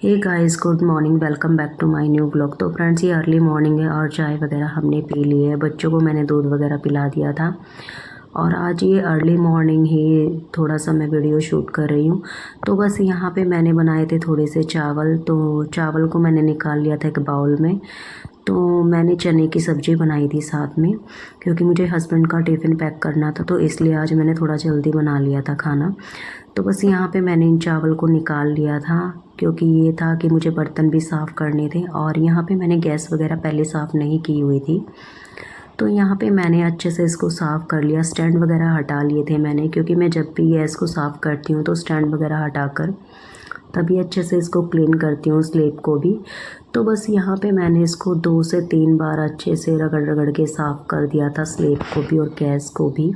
Hey guys, good morning. Welcome back to my new blog. तो friends, ये early morning है और चाय वगैरह हमने पी ली है। बच्चों को मैंने दूध वगैरह पिला दिया था और आज ये अर्ली मॉर्निंग ही थोड़ा सा मैं वीडियो शूट कर रही हूँ। तो बस यहाँ पे मैंने बनाए थे थोड़े से चावल, तो चावल को मैंने निकाल लिया था एक बाउल में। तो मैंने चने की सब्ज़ी बनाई थी साथ में, क्योंकि मुझे हस्बैंड का टिफ़िन पैक करना था, तो इसलिए आज मैंने थोड़ा जल्दी बना लिया था खाना। तो बस यहाँ पे मैंने इन चावल को निकाल लिया था, क्योंकि ये था कि मुझे बर्तन भी साफ़ करने थे और यहाँ पे मैंने गैस वगैरह पहले साफ़ नहीं की हुई थी। तो यहाँ पे मैंने अच्छे से इसको साफ़ कर लिया। स्टैंड वगैरह हटा लिए थे मैंने, क्योंकि मैं जब भी गैस को साफ़ करती हूँ तो स्टैंड वगैरह हटाकर तभी अच्छे से इसको क्लीन करती हूँ, स्लेब को भी। तो बस यहाँ पे मैंने इसको 2 से 3 बार अच्छे से रगड़ रगड़ के साफ़ कर दिया था, स्लेब को भी और गैस को भी।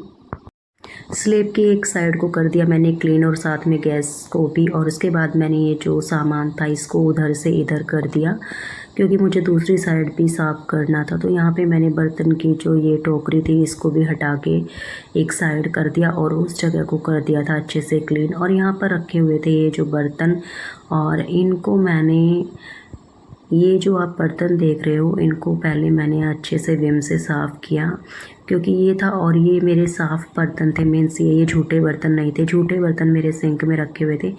स्लेब की एक साइड को कर दिया मैंने क्लीन और साथ में गैस को भी, और उसके बाद मैंने ये जो सामान था इसको उधर से इधर कर दिया, क्योंकि मुझे दूसरी साइड भी साफ़ करना था। तो यहाँ पे मैंने बर्तन की जो ये टोकरी थी इसको भी हटा के एक साइड कर दिया और उस जगह को कर दिया था अच्छे से क्लीन। और यहाँ पर रखे हुए थे ये जो बर्तन, और इनको मैंने, ये जो आप बर्तन देख रहे हो, इनको पहले मैंने अच्छे से विम से साफ़ किया, क्योंकि ये था। और ये मेरे साफ़ बर्तन थे, मीन्स ये झूठे बर्तन नहीं थे। झूठे बर्तन मेरे सिंक में रखे हुए थे,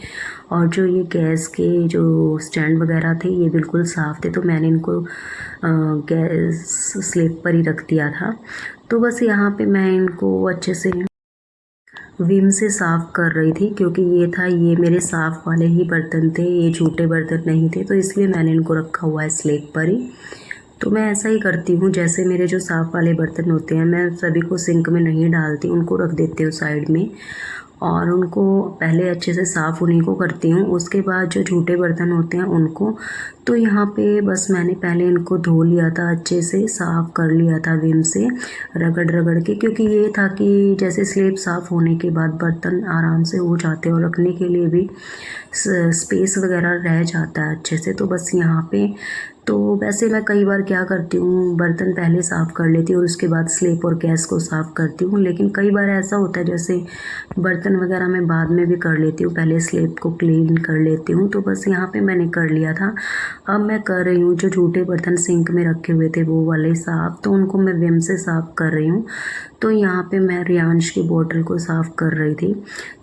और जो ये गैस के जो स्टैंड वगैरह थे ये बिल्कुल साफ़ थे, तो मैंने इनको गैस स्लेब पर ही रख दिया था। तो बस यहाँ पे मैं इनको अच्छे से विम से साफ़ कर रही थी, क्योंकि ये था, ये मेरे साफ़ वाले ही बर्तन थे, ये झूठे बर्तन नहीं थे, तो इसलिए मैंने इनको रखा हुआ है स्लेब पर ही। तो मैं ऐसा ही करती हूँ, जैसे मेरे जो साफ़ वाले बर्तन होते हैं मैं सभी को सिंक में नहीं डालती, उनको रख देती हूँ साइड में और उनको पहले अच्छे से साफ़ उन्हीं को करती हूँ। उसके बाद जो झूठे बर्तन होते हैं उनको, तो यहाँ पे बस मैंने पहले इनको धो लिया था, अच्छे से साफ़ कर लिया था विम से रगड़ रगड़ के, क्योंकि ये था कि जैसे स्लेब साफ़ होने के बाद बर्तन आराम से हो जाते हैं और रखने के लिए भी स्पेस वगैरह रह जाता है अच्छे से। तो बस यहाँ पे, तो वैसे मैं कई बार क्या करती हूँ, बर्तन पहले साफ़ कर लेती हूँ और उसके बाद स्लेब और गैस को साफ़ करती हूँ। लेकिन कई बार ऐसा होता है जैसे बर्तन वगैरह मैं बाद में भी कर लेती हूँ, पहले स्लेब को क्लीन कर लेती हूँ। तो बस यहाँ पे मैंने कर लिया था। अब मैं कर रही हूँ जो झूठे बर्तन सिंक में रखे हुए थे वो वाले साफ़, तो उनको मैं विम से साफ़ कर रही हूँ। तो यहाँ पे मैं रियांश की बोतल को साफ़ कर रही थी,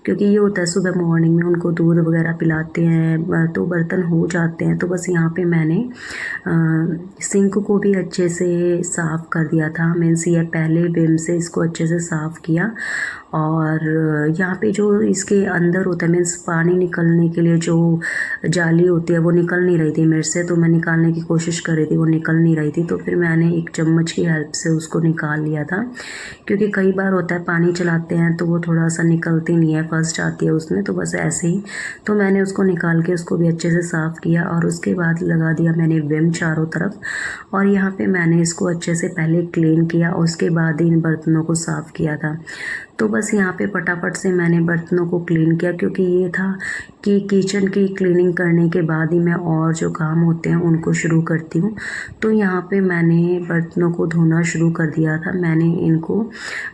क्योंकि ये होता है सुबह मॉर्निंग में उनको दूध वगैरह पिलाते हैं तो बर्तन हो जाते हैं। तो बस यहाँ पे मैंने सिंक को भी अच्छे से साफ़ कर दिया था, मीन्स ये पहले विम से इसको अच्छे से साफ़ किया। और यहाँ पे जो इसके अंदर होता है, मीन्स पानी निकलने के लिए जो जाली होती है वो निकल नहीं रही थी मेरे से, तो मैं निकालने की कोशिश कर रही थी, वो निकल नहीं रही थी। तो फिर मैंने एक चम्मच की हेल्प से उसको निकाल लिया था, क्योंकि कई बार होता है पानी चलाते हैं तो वो थोड़ा सा निकलती नहीं है, फंस जाती है उसमें। तो बस ऐसे ही, तो मैंने उसको निकाल के उसको भी अच्छे से साफ़ किया और उसके बाद लगा दिया मैंने विम चारों तरफ। और यहाँ पे मैंने इसको अच्छे से पहले क्लीन किया और उसके बाद इन बर्तनों को साफ़ किया था। तो बस यहाँ पे फटाफट से मैंने बर्तनों को क्लीन किया, क्योंकि ये था कि किचन की क्लीनिंग करने के बाद ही मैं और जो काम होते हैं उनको शुरू करती हूँ। तो यहाँ पे मैंने बर्तनों को धोना शुरू कर दिया था। मैंने इनको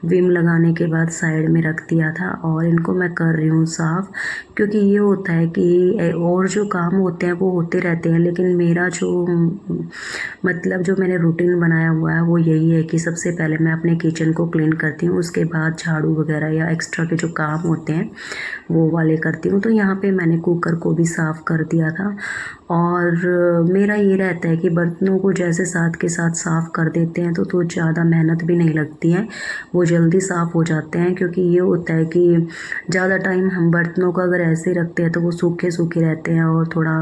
विम लगाने के बाद साइड में रख दिया था और इनको मैं कर रही हूँ साफ़, क्योंकि ये होता है कि और जो काम होते हैं वो होते रहते हैं, लेकिन मेरा जो मतलब जो मैंने रूटीन बनाया हुआ है वो यही है कि सबसे पहले मैं अपने किचन को क्लीन करती हूँ, उसके बाद झाड़ू वगैरह या एक्स्ट्रा के जो काम होते हैं वो वाले करती हूँ। तो यहाँ पे मैंने कुकर को भी साफ़ कर दिया था। और मेरा ये रहता है कि बर्तनों को जैसे साथ के साथ साफ़ कर देते हैं तो ज़्यादा मेहनत भी नहीं लगती है, वो जल्दी साफ़ हो जाते हैं। क्योंकि ये होता है कि ज़्यादा टाइम हम बर्तनों को अगर ऐसे रखते हैं तो वो सूखे सूखे रहते हैं और थोड़ा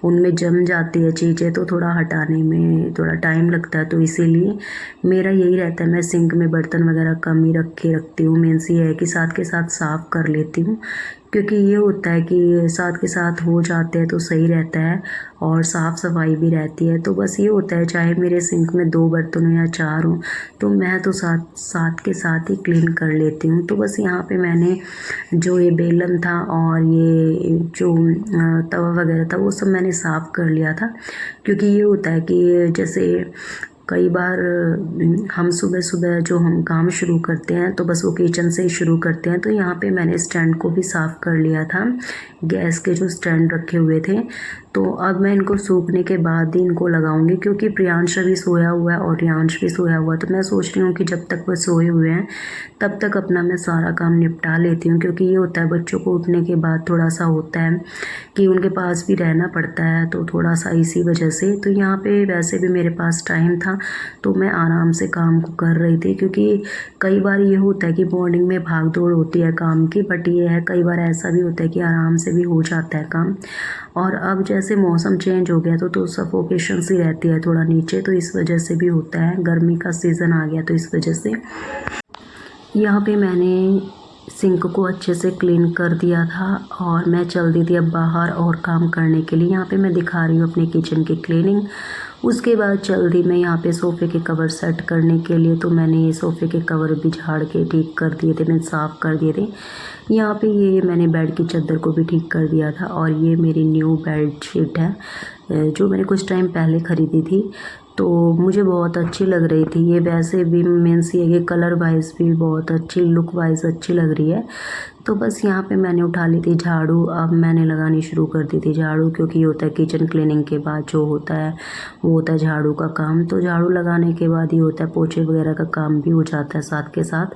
उनमें जम जाती है चीज़ें, तो थोड़ा हटाने में थोड़ा टाइम लगता है। तो इसीलिए मेरा यही रहता है, मैं सिंक में बर्तन वगैरह कम ही रखती हूँ। मीन्स ये है कि साथ के साथ साफ़ कर लेती हूँ, क्योंकि ये होता है कि साथ के साथ हो जाते हैं तो सही रहता है और साफ़ सफाई भी रहती है। तो बस ये होता है, चाहे मेरे सिंक में 2 बर्तन हो या 4 हो, तो मैं तो साथ के साथ ही क्लीन कर लेती हूँ। तो बस यहाँ पे मैंने जो ये बेलन था और ये जो तवा वगैरह था वो सब मैंने साफ़ कर लिया था, क्योंकि ये होता है कि जैसे कई बार हम सुबह सुबह जो हम काम शुरू करते हैं तो बस वो किचन से ही शुरू करते हैं। तो यहाँ पे मैंने स्टैंड को भी साफ़ कर लिया था, गैस के जो स्टैंड रखे हुए थे। तो अब मैं इनको सूखने के बाद ही इनको लगाऊंगी, क्योंकि प्रियांश अभी सोया हुआ है और रियांश भी सोया हुआ है। तो मैं सोच रही हूँ कि जब तक वो सोए हुए हैं तब तक अपना मैं सारा काम निपटा लेती हूँ, क्योंकि ये होता है बच्चों को उठने के बाद थोड़ा सा होता है कि उनके पास भी रहना पड़ता है, तो थोड़ा सा इसी वजह से। तो यहाँ पे वैसे भी मेरे पास टाइम था तो मैं आराम से काम को कर रही थी, क्योंकि कई बार ये होता है कि मॉर्निंग में भाग दौड़ होती है काम की, बट ये है कई बार ऐसा भी होता है कि आराम से भी हो जाता है काम। और अब जैसे मौसम चेंज हो गया तो सफोकेशन सी रहती है थोड़ा नीचे, तो इस वजह से भी होता है, गर्मी का सीज़न आ गया तो इस वजह से। यहाँ पे मैंने सिंक को अच्छे से क्लीन कर दिया था और मैं चल दी थी अब बाहर और काम करने के लिए। यहाँ पे मैं दिखा रही हूँ अपने किचन की क्लीनिंग। उसके बाद चल दी मैं यहाँ पे सोफ़े के कवर सेट करने के लिए। तो मैंने ये सोफ़े के कवर भी झाड़ के ठीक कर दिए थे, मैंने साफ़ कर दिए थे। यहाँ पे ये मैंने बेड की चादर को भी ठीक कर दिया था। और ये मेरी न्यू बेड शीट है जो मैंने कुछ टाइम पहले ख़रीदी थी, तो मुझे बहुत अच्छी लग रही थी ये। वैसे भी मीन्स ये कि कलर वाइज भी बहुत अच्छी, लुक वाइज अच्छी लग रही है। तो बस यहाँ पे मैंने उठा ली थी झाड़ू, अब मैंने लगानी शुरू कर दी थी झाड़ू, क्योंकि ये होता है किचन क्लीनिंग के बाद जो होता है वो होता है झाड़ू का काम। तो झाड़ू लगाने के बाद ही होता है पोछे वगैरह का काम भी हो जाता है साथ के साथ।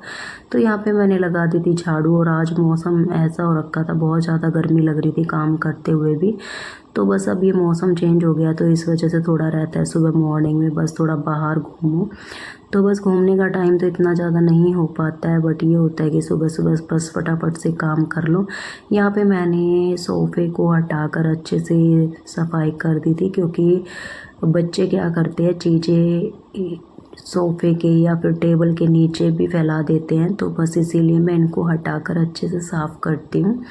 तो यहाँ पे मैंने लगा दी थी झाड़ू। और आज मौसम ऐसा हो रखा था, बहुत ज़्यादा गर्मी लग रही थी काम करते हुए भी। तो बस अब ये मौसम चेंज हो गया तो इस वजह से थोड़ा रहता है सुबह मॉर्निंग में बस थोड़ा बाहर घूमूं। तो बस घूमने का टाइम तो इतना ज़्यादा नहीं हो पाता है, बट ये होता है कि सुबह सुबह बस फटाफट से काम कर लो। यहाँ पे मैंने सोफ़े को हटाकर अच्छे से सफाई कर दी थी, क्योंकि बच्चे क्या करते हैं चीज़ें सोफ़े के या फिर टेबल के नीचे भी फैला देते हैं, तो बस इसीलिए मैं इनको हटाकर अच्छे से साफ़ करती हूँ।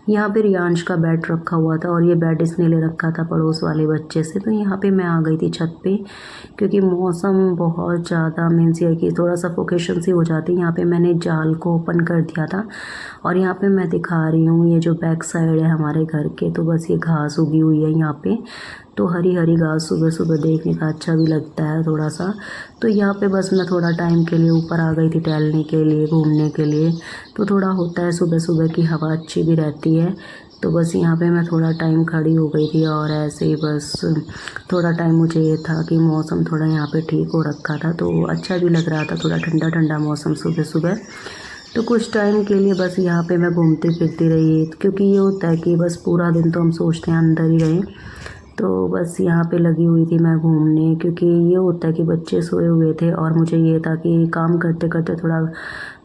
यहाँ पे रियांश का बेड रखा हुआ था और ये बेड इसने ले रखा था पड़ोस वाले बच्चे से। तो यहाँ पे मैं आ गई थी छत पे, क्योंकि मौसम बहुत ज़्यादा मीन्स ये कि थोड़ा सफोकेशन सी हो जाती है। यहाँ पे मैंने जाल को ओपन कर दिया था और यहाँ पे मैं दिखा रही हूँ ये जो बैक साइड है हमारे घर के, तो बस ये घास उगी हुई है यहाँ पे। तो हरी हरी घास सुबह सुबह देखने का अच्छा भी लगता है थोड़ा सा। तो यहाँ पे बस मैं थोड़ा टाइम के लिए ऊपर आ गई थी टहलने के लिए, घूमने के लिए। तो थोड़ा होता है सुबह सुबह की हवा अच्छी भी रहती है। तो बस यहाँ पे मैं थोड़ा टाइम खड़ी हो गई थी और ऐसे ही बस थोड़ा टाइम मुझे ये था कि मौसम थोड़ा यहाँ पे ठीक हो रखा था तो अच्छा भी लग रहा था, थोड़ा ठंडा ठंडा मौसम सुबह सुबह। तो कुछ टाइम के लिए बस यहाँ पे मैं घूमती फिरती रही, क्योंकि ये होता है कि बस पूरा दिन तो हम सोचते हैं अंदर ही रहें। तो बस यहाँ पे लगी हुई थी मैं घूमने, क्योंकि ये होता है कि बच्चे सोए हुए थे और मुझे ये था कि काम करते करते थोड़ा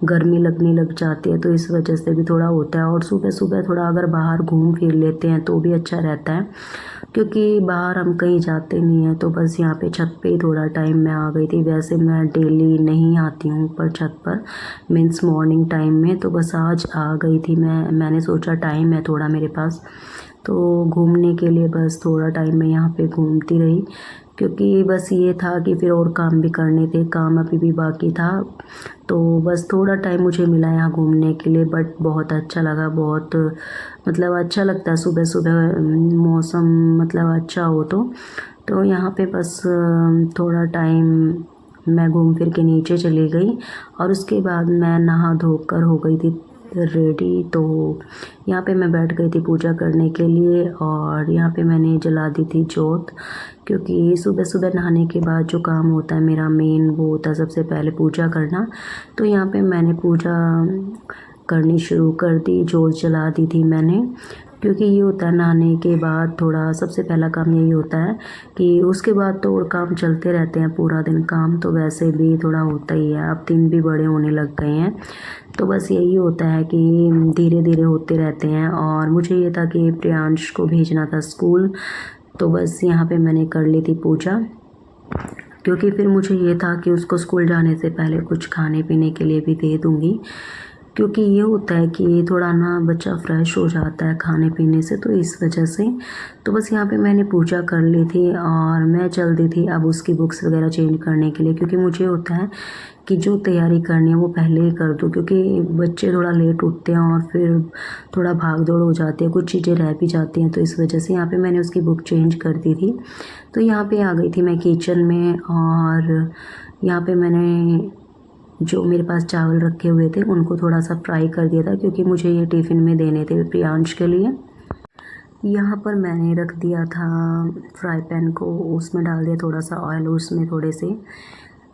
गर्मी लगने लग जाती है, तो इस वजह से भी थोड़ा होता है। और सुबह सुबह थोड़ा अगर बाहर घूम फिर लेते हैं तो भी अच्छा रहता है, क्योंकि बाहर हम कहीं जाते नहीं हैं। तो बस यहाँ पे छत पे ही थोड़ा टाइम मैं आ गई थी। वैसे मैं डेली नहीं आती हूँ ऊपर छत पर मीन्स मॉर्निंग टाइम में, तो बस आज आ गई थी मैंने सोचा टाइम है थोड़ा मेरे पास, तो घूमने के लिए बस थोड़ा टाइम मैं यहाँ पे घूमती रही, क्योंकि बस ये था कि फिर और काम भी करने थे, काम अभी भी बाकी था। तो बस थोड़ा टाइम मुझे मिला यहाँ घूमने के लिए, बट बहुत अच्छा लगा, बहुत मतलब अच्छा लगता है सुबह सुबह मौसम मतलब अच्छा हो तो यहाँ पे बस थोड़ा टाइम मैं घूम फिर के नीचे चली गई और उसके बाद मैं नहा धोकर हो गई थी रेडी। तो यहाँ पे मैं बैठ गई थी पूजा करने के लिए और यहाँ पे मैंने जला दी थी जोत, क्योंकि सुबह सुबह नहाने के बाद जो काम होता है मेरा मेन वो होता है सबसे पहले पूजा करना। तो यहाँ पे मैंने पूजा करनी शुरू कर दी, जोत जला दी थी मैंने, क्योंकि ये होता है नहाने के बाद थोड़ा सबसे पहला काम यही होता है कि उसके बाद तो और काम चलते रहते हैं पूरा दिन, काम तो वैसे भी थोड़ा होता ही है, अब दिन भी बड़े होने लग गए हैं। तो बस यही होता है कि धीरे धीरे होते रहते हैं। और मुझे ये था कि प्रियांश को भेजना था स्कूल, तो बस यहाँ पे मैंने कर ली थी पूजा, क्योंकि फिर मुझे ये था कि उसको स्कूल जाने से पहले कुछ खाने पीने के लिए भी दे दूँगी, क्योंकि ये होता है कि थोड़ा ना बच्चा फ्रेश हो जाता है खाने पीने से, तो इस वजह से। तो बस यहाँ पे मैंने पूजा कर ली थी और मैं चल दी थी अब उसकी बुक्स वगैरह चेंज करने के लिए, क्योंकि मुझे होता है कि जो तैयारी करनी है वो पहले ही कर दूँ, क्योंकि बच्चे थोड़ा लेट उठते हैं और फिर थोड़ा भाग दौड़ हो जाती है, कुछ चीज़ें रह भी जाती हैं, तो इस वजह से यहाँ पे मैंने उसकी बुक चेंज कर दी थी। तो यहाँ पे आ गई थी मैं किचन में और यहाँ पे मैंने जो मेरे पास चावल रखे हुए थे उनको थोड़ा सा फ्राई कर दिया था, क्योंकि मुझे ये टिफ़िन में देने थे प्रियांश के लिए। यहाँ पर मैंने रख दिया था फ्राई पैन को, उसमें डाल दिया थोड़ा सा ऑयल, उसमें थोड़े से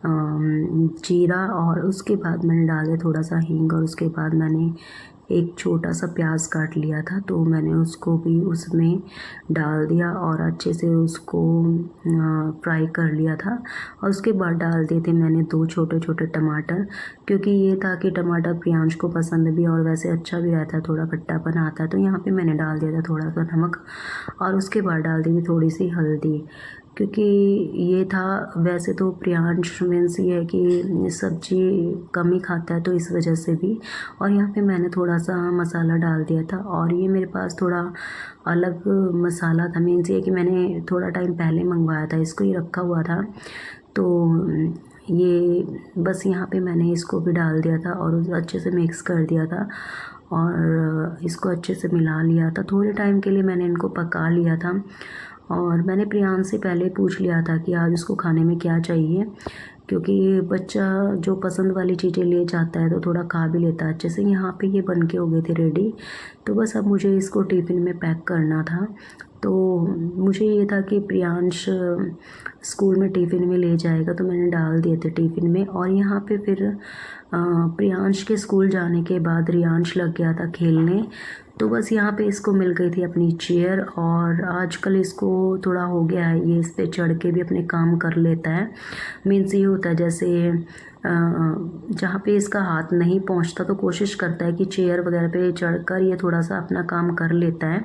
जीरा, और उसके बाद मैंने डाल दिया थोड़ा सा हींग, और उसके बाद मैंने एक छोटा सा प्याज काट लिया था तो मैंने उसको भी उसमें डाल दिया और अच्छे से उसको फ्राई कर लिया था। और उसके बाद डाल दिए थे मैंने 2 छोटे छोटे टमाटर, क्योंकि ये था कि टमाटर प्रियांश को पसंद भी और वैसे अच्छा भी रहता है, थोड़ा खट्टापन आता है। तो यहाँ पे मैंने डाल दिया था थोड़ा सा नमक, और उसके बाद डाल दी थी थोड़ी सी हल्दी, क्योंकि ये था, वैसे तो प्रियांश मीन्स ये है कि सब्ज़ी कम ही खाता है तो इस वजह से भी। और यहाँ पे मैंने थोड़ा सा मसाला डाल दिया था, और ये मेरे पास थोड़ा अलग मसाला था, मीन्स ये कि मैंने थोड़ा टाइम पहले मंगवाया था, इसको ही रखा हुआ था। तो ये बस यहाँ पे मैंने इसको भी डाल दिया था और अच्छे से मिक्स कर दिया था, और इसको अच्छे से मिला लिया था। थोड़े टाइम के लिए मैंने इनको पका लिया था, और मैंने प्रियांश से पहले पूछ लिया था कि आज उसको खाने में क्या चाहिए, क्योंकि बच्चा जो पसंद वाली चीज़ें ले जाता है तो थोड़ा खा भी लेता है अच्छे से। यहाँ पे ये बन के हो गए थे रेडी, तो बस अब मुझे इसको टिफ़िन में पैक करना था। तो मुझे ये था कि प्रियांश स्कूल में टिफ़िन में ले जाएगा, तो मैंने डाल दिए थे टिफ़िन में। और यहाँ पे फिर प्रियांश के स्कूल जाने के बाद रियांश लग गया था खेलने, तो बस यहाँ पे इसको मिल गई थी अपनी चेयर, और आजकल इसको थोड़ा हो गया है, ये इस पे चढ़ के भी अपने काम कर लेता है। मीन्स ये होता है जैसे जहाँ पे इसका हाथ नहीं पहुँचता तो कोशिश करता है कि चेयर वगैरह पे चढ़कर ये थोड़ा सा अपना काम कर लेता है।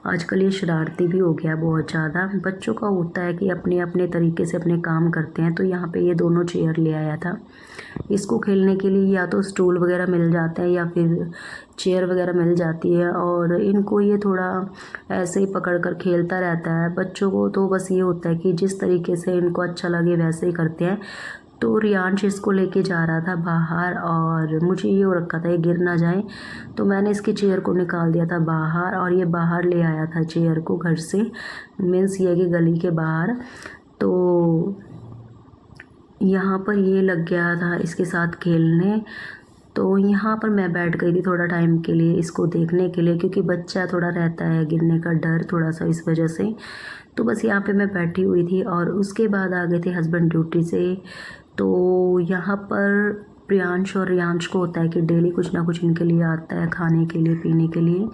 आजकल ये शरारती भी हो गया बहुत ज़्यादा। बच्चों का होता है कि अपने अपने तरीके से अपने काम करते हैं। तो यहाँ पे ये दोनों चेयर ले आया था। इसको खेलने के लिए या तो स्टूल वगैरह मिल जाते हैं या फिर चेयर वगैरह मिल जाती है, और इनको ये थोड़ा ऐसे ही पकड़ कर खेलता रहता है। बच्चों को तो बस ये होता है कि जिस तरीके से इनको अच्छा लगे वैसे ही करते हैं। तो रियांश इसको लेके जा रहा था बाहर, और मुझे ये हो रखा था ये गिर ना जाए, तो मैंने इसकी चेयर को निकाल दिया था बाहर, और ये बाहर ले आया था चेयर को घर से, मीन्स ये कि गली के बाहर। तो यहाँ पर ये लग गया था इसके साथ खेलने। तो यहाँ पर मैं बैठ गई थी थोड़ा टाइम के लिए इसको देखने के लिए, क्योंकि बच्चा थोड़ा रहता है गिरने का डर थोड़ा सा, इस वजह से। तो बस यहाँ पे मैं बैठी हुई थी, और उसके बाद आ गए थे हस्बैंड ड्यूटी से। तो यहाँ पर प्रियांश और रियांश को होता है कि डेली कुछ ना कुछ इनके लिए आता है खाने के लिए पीने के लिए।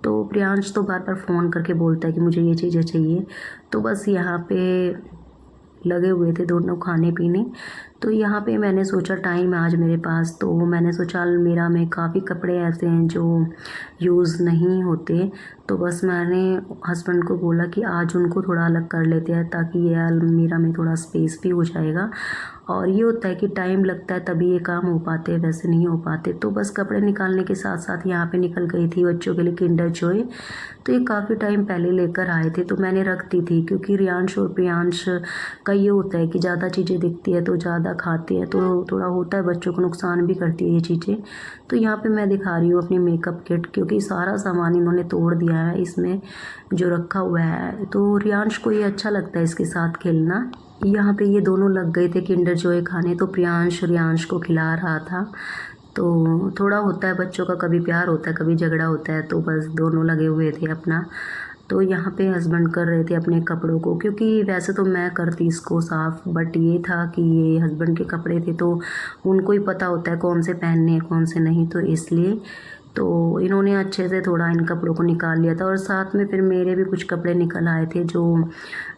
तो प्रियांश तो बार बार फ़ोन करके बोलता है कि मुझे ये चीज़ें चाहिए। तो बस यहाँ पे लगे हुए थे दोनों खाने पीने। तो यहाँ पे मैंने सोचा टाइम है आज मेरे पास, तो मैंने सोचा अलमीरा में काफ़ी कपड़े ऐसे हैं जो यूज़ नहीं होते, तो बस मैंने हस्बैंड को बोला कि आज उनको थोड़ा अलग कर लेते हैं, ताकि ये अलमीरा में थोड़ा स्पेस भी हो जाएगा। और ये होता है कि टाइम लगता है तभी ये काम हो पाते हैं, वैसे नहीं हो पाते। तो बस कपड़े निकालने के साथ साथ यहाँ पे निकल गई थी बच्चों के लिए किंडर जॉय। तो ये काफ़ी टाइम पहले लेकर आए थे, तो मैंने रख दी थी, क्योंकि रियांश और प्रियांश का ये होता है कि ज़्यादा चीज़ें दिखती है तो ज़्यादा खाते हैं, तो थोड़ा होता है, बच्चों को नुकसान भी करती है ये चीज़ें। तो यहाँ पे मैं दिखा रही हूँ अपनी मेकअप किट, क्योंकि सारा सामान इन्होंने तोड़ दिया है इसमें जो रखा हुआ है। तो रियांश को ये अच्छा लगता है इसके साथ खेलना। यहाँ पे ये दोनों लग गए थे किंडर जॉय खाने, तो प्रियांश रियांश को खिला रहा था। तो थोड़ा होता है बच्चों का, कभी प्यार होता है कभी झगड़ा होता है, तो बस दोनों लगे हुए थे अपना। तो यहाँ पे हस्बैंड कर रहे थे अपने कपड़ों को, क्योंकि वैसे तो मैं करती इसको साफ़, बट ये था कि ये हस्बैंड के कपड़े थे तो उनको ही पता होता है कौन से पहनने हैं कौन से नहीं, तो इसलिए तो इन्होंने अच्छे से थोड़ा इन कपड़ों को निकाल लिया था। और साथ में फिर मेरे भी कुछ कपड़े निकल आए थे जो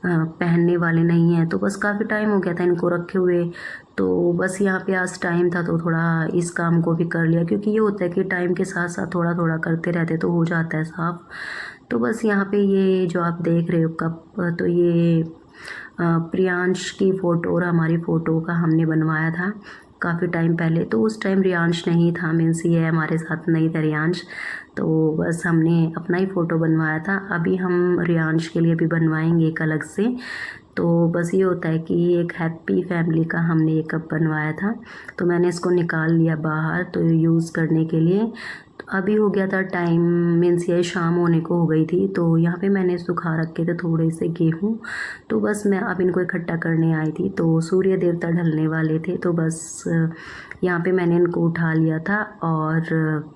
पहनने वाले नहीं हैं, तो बस काफ़ी टाइम हो गया था इनको रखे हुए। तो बस यहाँ पे आज टाइम था तो थोड़ा इस काम को भी कर लिया, क्योंकि ये होता है कि टाइम के साथ साथ थोड़ा थोड़ा करते रहते तो हो जाता है साफ़। तो बस यहाँ पे ये जो आप देख रहे हो कप, तो ये प्रियांश की फ़ोटो और हमारी फ़ोटो का हमने बनवाया था काफ़ी टाइम पहले। तो उस टाइम रियांश नहीं था, मीन्स ये हमारे साथ नहीं था रियांश, तो बस हमने अपना ही फ़ोटो बनवाया था। अभी हम रियांश के लिए भी बनवाएंगे एक अलग से। तो बस ये होता है कि एक हैप्पी फैमिली का हमने ये कप बनवाया था, तो मैंने इसको निकाल लिया बाहर तो यूज़ करने के लिए। तो अभी हो गया था टाइम, मीन्स ये शाम होने को हो गई थी। तो यहाँ पे मैंने सुखा रखे थे थोड़े से गेहूँ, तो बस मैं अब इनको इकट्ठा करने आई थी। तो सूर्य देवता ढलने वाले थे, तो बस यहाँ पे मैंने इनको उठा लिया था और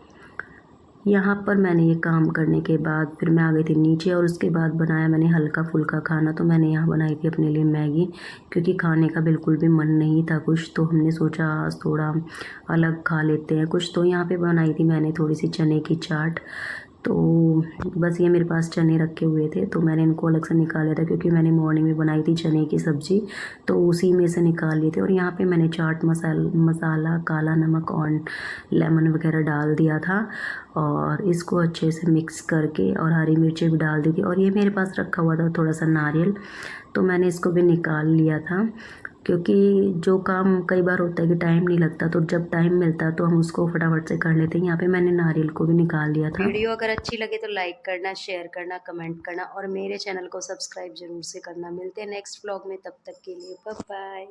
यहाँ पर मैंने ये काम करने के बाद फिर मैं आ गई थी नीचे और उसके बाद बनाया मैंने हल्का फुल्का खाना। तो मैंने यहाँ बनाई थी अपने लिए मैगी, क्योंकि खाने का बिल्कुल भी मन नहीं था कुछ, तो हमने सोचा आज थोड़ा अलग खा लेते हैं कुछ। तो यहाँ पे बनाई थी मैंने थोड़ी सी चने की चाट। तो बस ये मेरे पास चने रखे हुए थे तो मैंने इनको अलग से निकाल लिया था, क्योंकि मैंने मॉर्निंग में बनाई थी चने की सब्ज़ी, तो उसी में से निकाल लिए थे। और यहाँ पे मैंने चाट मसाला, काला नमक और लेमन वगैरह डाल दिया था और इसको अच्छे से मिक्स करके और हरी मिर्ची भी डाल दी थी। और ये मेरे पास रखा हुआ था थोड़ा सा नारियल, तो मैंने इसको भी निकाल लिया था, क्योंकि जो काम कई बार होता है कि टाइम नहीं लगता, तो जब टाइम मिलता है तो हम उसको फटाफट से कर लेते हैं। यहाँ पे मैंने नारियल को भी निकाल लिया था। वीडियो अगर अच्छी लगे तो लाइक करना, शेयर करना, कमेंट करना और मेरे चैनल को सब्सक्राइब जरूर से करना। मिलते हैं नेक्स्ट व्लॉग में, तब तक के लिए बाय बाय।